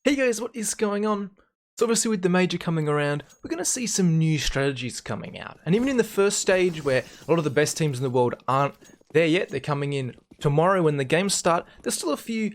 Hey guys, what is going on? So obviously with the major coming around, we're going to see some new strategies coming out. And even in the first stage where a lot of the best teams in the world aren't there yet, they're coming in tomorrow when the games start, there's still a few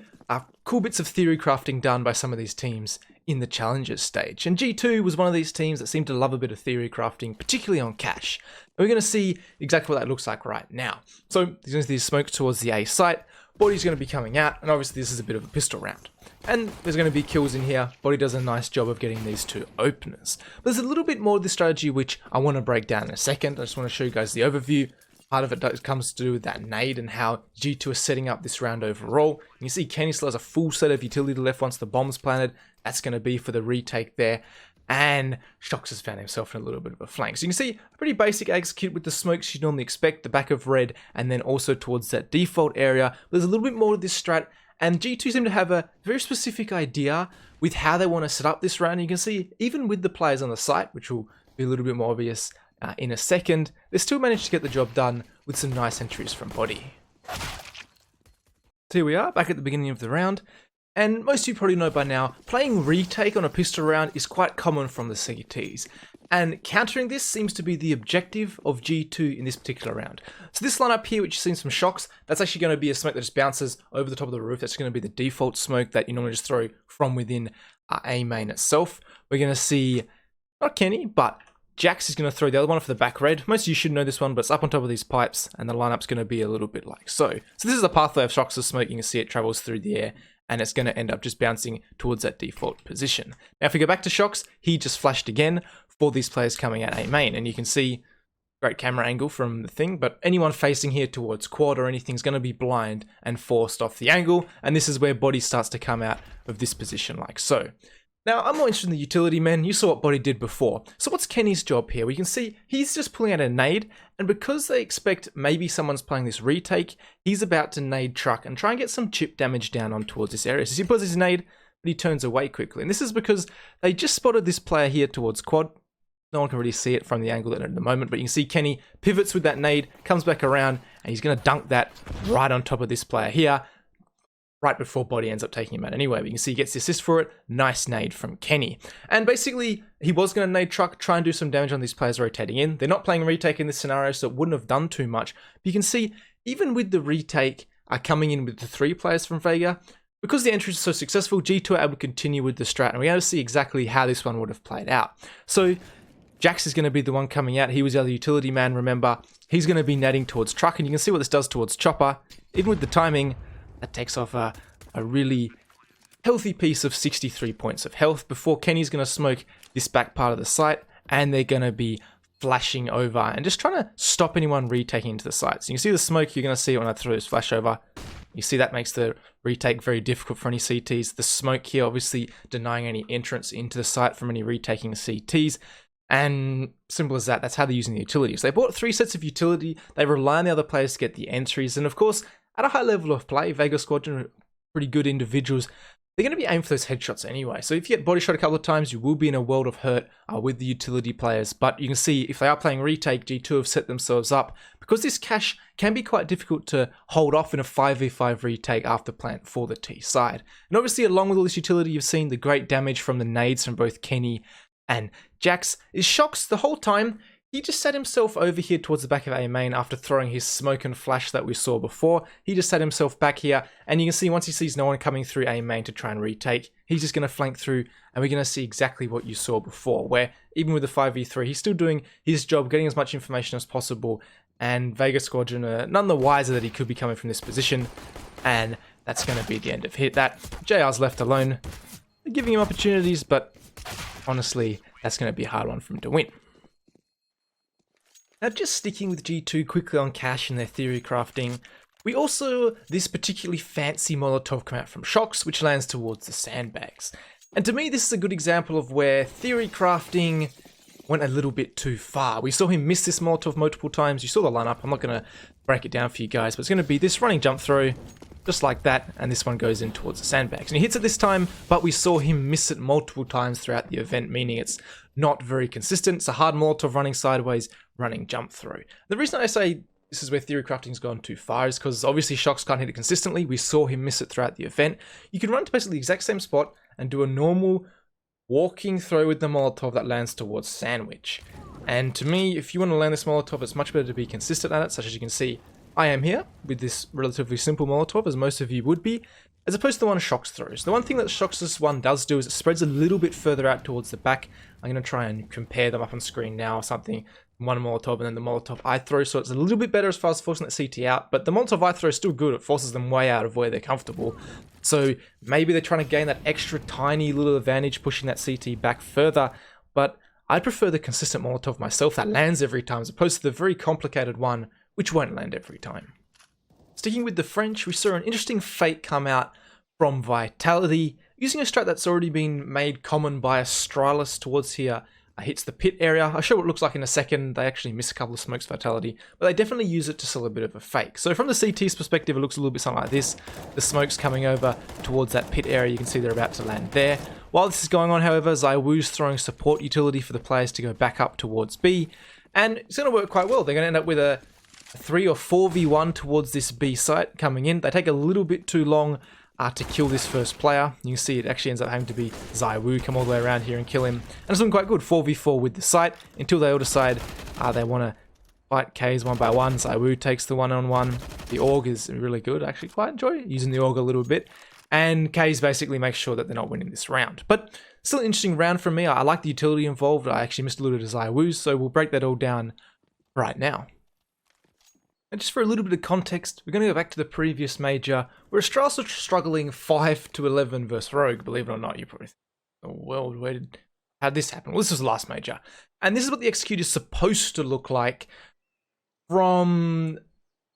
cool bits of theory crafting done by some of these teams in the challenges stage. And G2 was one of these teams that seemed to love a bit of theory crafting, particularly on cash. And we're going to see exactly what that looks like right now. So there's going to be smoke towards the A site, Body's going to be coming out, and obviously this is a bit of a pistol round. And there's going to be kills in here. Body does a nice job of getting these two openers. But there's a little bit more of this strategy which I want to break down in a second. I just want to show you guys the overview. Part of it comes to do with that nade and how G2 is setting up this round overall. And you see Kenny still has a full set of utility left once the bomb's planted. That's going to be for the retake there. And Shox has found himself in a little bit of a flank. So you can see a pretty basic execute with the smokes you'd normally expect, the back of red, and then also towards that default area. There's a little bit more to this strat, and G2 seem to have a very specific idea with how they want to set up this round. You can see, even with the players on the site, which will be a little bit more obvious in a second, they still managed to get the job done with some nice entries from Body. So here we are, back at the beginning of the round. And most of you probably know by now, playing retake on a pistol round is quite common from the CTs. And countering this seems to be the objective of G2 in this particular round. So this lineup here, which you've seen some Shox, that's actually going to be a smoke that just bounces over the top of the roof. That's going to be the default smoke that you normally just throw from within A main itself. We're going to see, not Kenny, but Jax is going to throw the other one for the back red. Most of you should know this one, but it's up on top of these pipes, and the lineup's going to be a little bit like so. So this is a pathway of Shox's smoke. You can see it travels through the air, and it's going to end up just bouncing towards that default position. Now, if we go back to Shox, he just flashed again for these players coming at A main, and you can see great camera angle from the thing, but anyone facing here towards quad or anything is going to be blind and forced off the angle, and this is where Body starts to come out of this position like so. Now, I'm more interested in the utility men. You saw what Body did before. So what's Kenny's job here? We can see he's just pulling out a nade, and because they expect maybe someone's playing this retake, he's about to nade truck and try and get some chip damage down on towards this area. So he pulls his nade, but he turns away quickly. And this is because they just spotted this player here towards quad. No one can really see it from the angle at the moment, but you can see Kenny pivots with that nade, comes back around, and he's going to dunk that right on top of this player here, right before Body ends up taking him out anyway. But you can see he gets the assist for it. Nice nade from Kenny. And basically, he was going to nade truck, try and do some damage on these players rotating in. They're not playing retake in this scenario, so it wouldn't have done too much. But you can see, even with the retake coming in with the 3 players from Vega, because the entries are so successful, G2 are able to continue with the strat. And we're going to see exactly how this one would have played out. So Jax is going to be the one coming out. He was the other utility man, remember. He's going to be netting towards truck, and you can see what this does towards Chopper. Even with the timing, that takes off a really healthy piece of 63 points of health before Kenny's going to smoke this back part of the site, and they're going to be flashing over and just trying to stop anyone retaking into the site. So you can see the smoke, you're going to see it when I throw this flash over. You see that makes the retake very difficult for any CTs. The smoke here obviously denying any entrance into the site from any retaking CTs. And simple as that, that's how they're using the utilities. They bought 3 sets of utility, they rely on the other players to get the entries, and of course, at a high level of play, Vega Squadron are pretty good individuals. They're going to be aimed for those headshots anyway. So if you get body shot a couple of times, you will be in a world of hurt with the utility players. But you can see if they are playing retake, G2 have set themselves up. Because this cash can be quite difficult to hold off in a 5v5 retake after plant for the T side. And obviously along with all this utility, you've seen the great damage from the nades from both Kenny and Jax. Is Shox the whole time. He just set himself over here towards the back of A main after throwing his smoke and flash that we saw before. He just set himself back here, and you can see once he sees no one coming through A main to try and retake, he's just going to flank through, and we're going to see exactly what you saw before, where even with the 5v3, he's still doing his job, getting as much information as possible, and Vega Squadron are none the wiser that he could be coming from this position, and that's going to be the end of that. JR's left alone. They're giving him opportunities, but honestly, that's going to be a hard one for him to win. Now, just sticking with G2 quickly on cash and their theory crafting, we also this particularly fancy Molotov come out from Shox, which lands towards the sandbags. And to me, this is a good example of where theory crafting went a little bit too far. We saw him miss this Molotov multiple times. You saw the lineup. I'm not going to break it down for you guys, but it's going to be this running jump throw, just like that, and this one goes in towards the sandbags. And he hits it this time, but we saw him miss it multiple times throughout the event, meaning it's not very consistent. It's a hard Molotov running sideways, running jump throw. The reason I say this is where theory crafting's gone too far is because obviously Shox can't hit it consistently. We saw him miss it throughout the event. You can run to basically the exact same spot and do a normal walking throw with the Molotov that lands towards Sandwich. And to me, if you want to land this Molotov, it's much better to be consistent at it, such as you can see, I am here with this relatively simple Molotov, as most of you would be, as opposed to the one Shox throws. The one thing that Shox's one does do is it spreads a little bit further out towards the back. I'm going to try and compare them up on screen now or something. One Molotov and then the Molotov I throw, so it's a little bit better as far as forcing that CT out, but the Molotov I throw is still good. It forces them way out of where they're comfortable. So maybe they're trying to gain that extra tiny little advantage pushing that CT back further, but I prefer the consistent Molotov myself that lands every time as opposed to the very complicated one which won't land every time. Sticking with the French, we saw an interesting fake come out from Vitality, using a strat that's already been made common by Astralis towards here. Hits the pit area. I'll show what it looks like in a second. They actually miss a couple of smokes Vitality, but they definitely use it to sell a bit of a fake. So from the CT's perspective, it looks a little bit something like this. The smoke's coming over towards that pit area. You can see they're about to land there. While this is going on, however, ZywOo's throwing support utility for the players to go back up towards B, and it's going to work quite well. They're going to end up with a 3 or 4v1 towards this B site coming in. They take a little bit too long to kill this first player. You can see it actually ends up having to be ZywOo come all the way around here and kill him. And it's looking quite good, 4v4 with the site, until they all decide they want to fight K's one by one. ZywOo takes the one-on-one. The Org is really good. I actually quite enjoy using the Org a little bit. And K's basically makes sure that they're not winning this round. But still an interesting round for me. I like the utility involved. I actually missed a little bit of ZywOo's, so we'll break that all down right now. And just for a little bit of context, we're going to go back to the previous major, where Strats was struggling 5 to 11 versus Rogue. Believe it or not, you probably think, oh, well, how did this happen? Well, this was the last major. And this is what the execute is supposed to look like from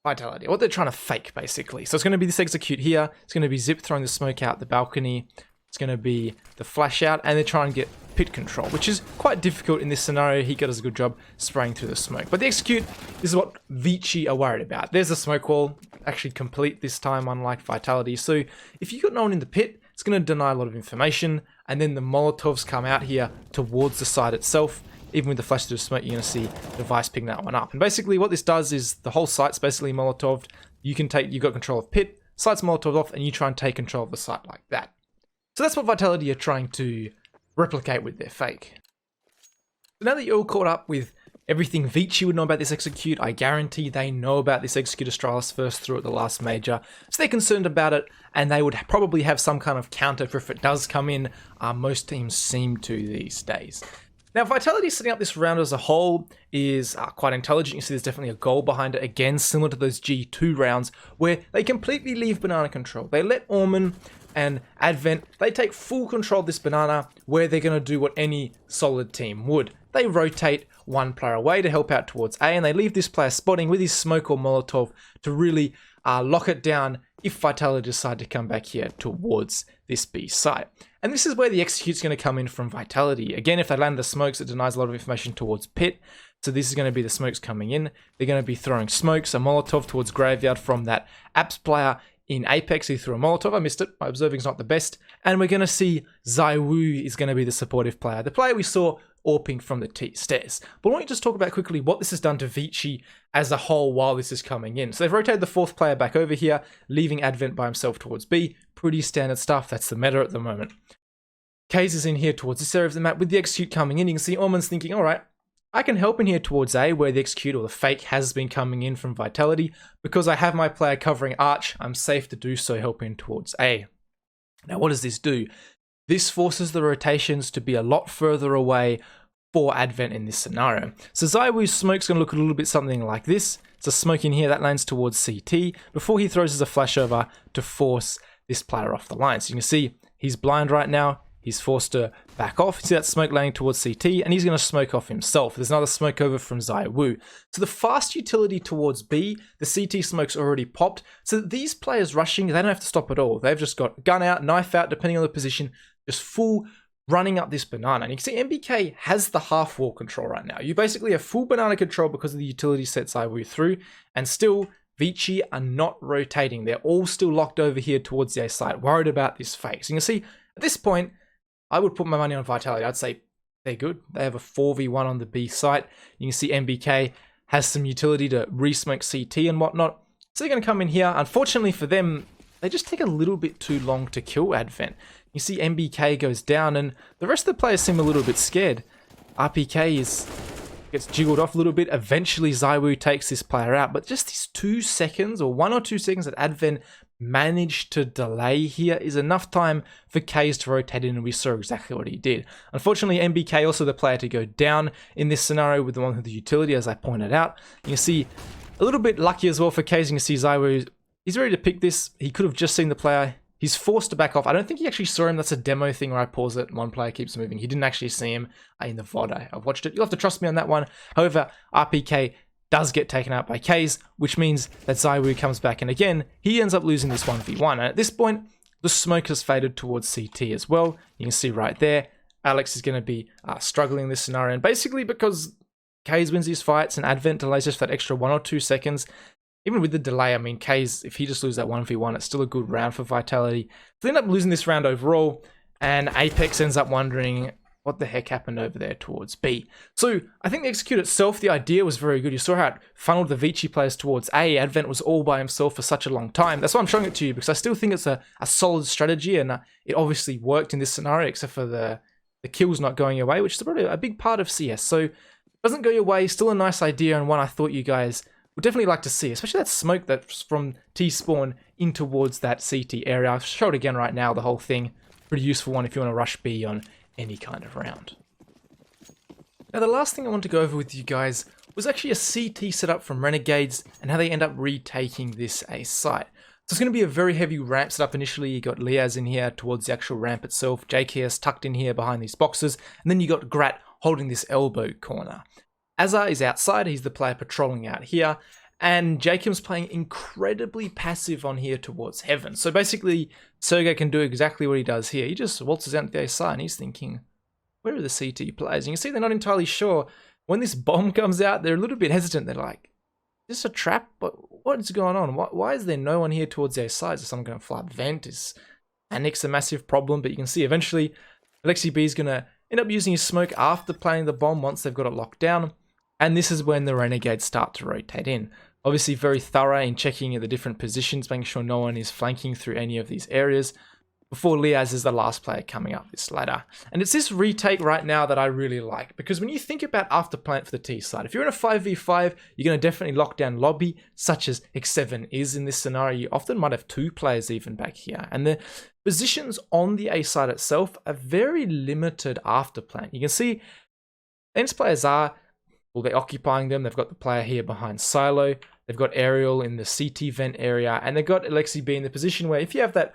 Vitality, what they're trying to fake, basically. So it's going to be this execute here. It's going to be Zip throwing the smoke out the balcony. It's going to be the flash out, and they're trying to get pit control, which is quite difficult in this scenario. He does a good job spraying through the smoke. But the execute is what Vici are worried about. There's a smoke wall, actually complete this time, unlike Vitality. So if you got no one in the pit, it's going to deny a lot of information, and then the Molotovs come out here towards the site itself. Even with the flash through the smoke, you're going to see Device picking that one up. And basically what this does is the whole site's basically Molotoved. You've got control of pit, site's Molotov off, and you try and take control of the site like that. So that's what Vitality are trying to replicate with their fake. So now that you're all caught up with everything Vici would know about this execute, I guarantee they know about this execute Astralis first through at the last major, so they're concerned about it, and they would probably have some kind of counter for if it does come in. Most teams seem to these days. Now, Vitality setting up this round as a whole is quite intelligent. You see there's definitely a goal behind it. Again, similar to those G2 rounds, where they completely leave banana control. They let Orman and Advent, they take full control of this banana, where they're going to do what any solid team would. They rotate one player away to help out towards A, and they leave this player spotting with his smoke or Molotov to really lock it down if Vitality decide to come back here towards this B site. And this is where the execute's going to come in from Vitality. Again, if they land the smokes, it denies a lot of information towards pit. So this is going to be the smokes coming in. They're going to be throwing smokes, a Molotov towards Graveyard from that Apps player in Apex. He threw a Molotov. I missed it. My observing's not the best. And we're going to see ZywOo is going to be the supportive player. The player we saw AWPing from the stairs. But I want you to just talk about quickly what this has done to Vici as a whole while this is coming in. So they've rotated the fourth player back over here, leaving Advent by himself towards B. Pretty standard stuff. That's the meta at the moment. Kaze is in here towards this area of the map with the execute coming in. You can see Orman's thinking, all right, I can help in here towards A, where the execute or the fake has been coming in from Vitality. Because I have my player covering Arch, I'm safe to do so, helping towards A. Now, what does this do? This forces the rotations to be a lot further away for Advent in this scenario. So ZywOo's smoke's going to look a little bit something like this. It's a smoke in here that lands towards CT before he throws a flash over to force this player off the line. So you can see he's blind right now. He's forced to back off. You see that smoke landing towards CT, and he's going to smoke off himself. There's another smoke over from ZywOo. So the fast utility towards B, the CT smoke's already popped. So these players rushing, they don't have to stop at all. They've just got gun out, knife out, depending on the position, just full running up this banana. And you can see MBK has the half wall control right now. You basically have full banana control because of the utility set ZywOo through, and still Vici are not rotating. They're all still locked over here towards the A site, worried about this fake. So you can see at this point, I would put my money on Vitality. I'd say they're good. They have a 4v1 on the B site. You can see MBK has some utility to re-smoke CT and whatnot. So they're going to come in here. Unfortunately for them, they just take a little bit too long to kill Advent. You see MBK goes down, and the rest of the players seem a little bit scared. RPK gets jiggled off a little bit. Eventually, ZywOo takes this player out, but just these 2 seconds, or 1 or 2 seconds that Advent managed to delay here is enough time for Kays to rotate in, and we saw exactly what he did. Unfortunately, MBK also the player to go down in this scenario with the one with the utility, as I pointed out. You can see a little bit lucky as well for Kays. You can see ZywOo, he's ready to pick this. He could have just seen the player. He's forced to back off. I don't think he actually saw him. That's a demo thing where I pause it and one player keeps moving. He didn't actually see him in the VOD. I've watched it. You'll have to trust me on that one. However, RPK does get taken out by Kays, which means that ZywOo comes back. And again, he ends up losing this 1v1. And at this point, the smoke has faded towards CT as well. You can see right there, Alex is going to be struggling in this scenario. And basically because Kays wins these fights and Advent delays just that extra 1 or 2 seconds, even with the delay, I mean, Kays, if he just loses that 1v1, it's still a good round for Vitality. So they end up losing this round overall, and Apex ends up wondering what the heck happened over there towards B. So I think the execute itself, the idea was very good. You saw how it funneled the Vici players towards A. Advent was all by himself for such a long time. That's why I'm showing it to you, because I still think it's a solid strategy, and it obviously worked in this scenario, except for the kills not going your way, which is probably a big part of CS. So it doesn't go your way, still a nice idea, and one I thought you guys would definitely like to see, especially that smoke that's from T-spawn in towards that CT area. I'll show it again right now, the whole thing. Pretty useful one if you want to rush B on any kind of round. Now the last thing I want to go over with you guys was actually a CT setup from Renegades and how they end up retaking this A site. So it's going to be a very heavy ramp setup initially. You got Liaz in here towards the actual ramp itself, JKS tucked in here behind these boxes, and then you got Grat holding this elbow corner. Azar is outside, he's the player patrolling out here, and Jacob's playing incredibly passive on here towards Heaven. So basically, Sergey can do exactly what he does here. He just waltzes out to the A side and he's thinking, where are the CT players? And you can see they're not entirely sure. When this bomb comes out, they're a little bit hesitant. They're like, is this a trap? But what's going on? Why is there no one here towards their sides? Is someone going to fly up vent? Is Annex a massive problem? But you can see eventually, Alexi B is going to end up using his smoke after planting the bomb once they've got it locked down. And this is when the Renegades start to rotate in. Obviously very thorough in checking the different positions, making sure no one is flanking through any of these areas, before Liaz is the last player coming up this ladder. And it's this retake right now that I really like, because when you think about after plant for the T side, if you're in a 5v5, you're going to definitely lock down lobby, such as X7 is in this scenario. You often might have 2 players even back here. And the positions on the A side itself are very limited after plant. You can see these players are, well, they're occupying them. They've got the player here behind Silo. They've got Aerial in the CT vent area. And they've got Alexi B in the position where if you have that,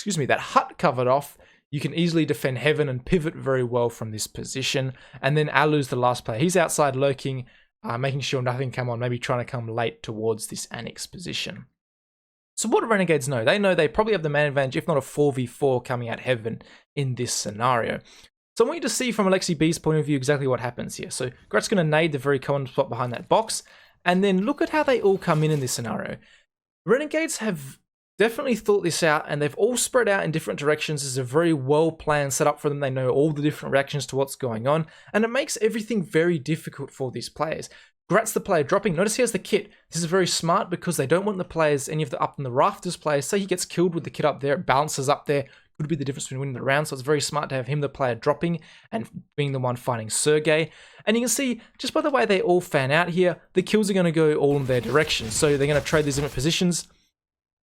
that hut covered off, you can easily defend Heaven and pivot very well from this position. And then Alu's the last player. He's outside lurking, making sure nothing come on, maybe trying to come late towards this Annex position. So what do Renegades know? They know they probably have the man advantage, if not a 4v4 coming at Heaven in this scenario. So I want you to see from Alexi B's point of view exactly what happens here. So Grat's going to nade the very common spot behind that box. And then look at how they all come in this scenario. Renegades have definitely thought this out, and they've all spread out in different directions. It's a very well planned setup for them. They know all the different reactions to what's going on, and it makes everything very difficult for these players. Grat's the player dropping. Notice he has the kit. This is very smart because they don't want the players, any of the up in the rafters players, say he gets killed with the kit up there, it bounces up there, could be the difference between winning the round. So it's very smart to have him the player dropping and being the one fighting Sergey. And you can see, just by the way they all fan out here, the kills are going to go all in their direction. So they're going to trade these different positions.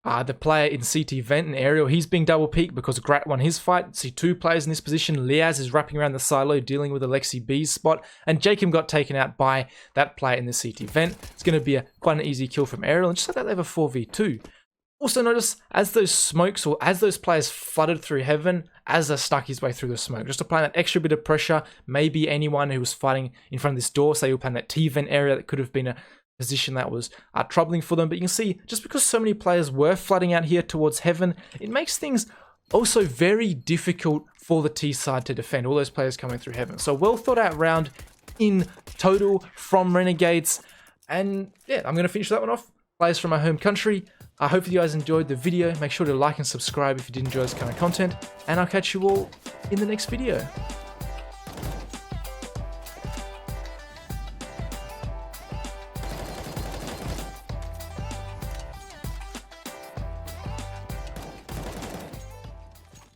The player in CT vent and Aerial, he's being double peaked because Grat won his fight. See 2 players in this position. Liaz is wrapping around the silo, dealing with Alexi B's spot. And Jacob got taken out by that player in the CT vent. It's going to be quite an easy kill from Aerial. And just like that, they have a 4v2. Also notice, as those smokes, or as those players flooded through Heaven, Azza stuck his way through the smoke. Just applying that extra bit of pressure. Maybe anyone who was fighting in front of this door, say you were playing that T-vent area, that could have been a position that was troubling for them. But you can see, just because so many players were flooding out here towards Heaven, it makes things also very difficult for the T side to defend, all those players coming through Heaven. So well thought out round in total from Renegades. And yeah, I'm going to finish that one off. Players from my home country. I hope you guys enjoyed the video. Make sure to like and subscribe if you did enjoy this kind of content. And I'll catch you all in the next video.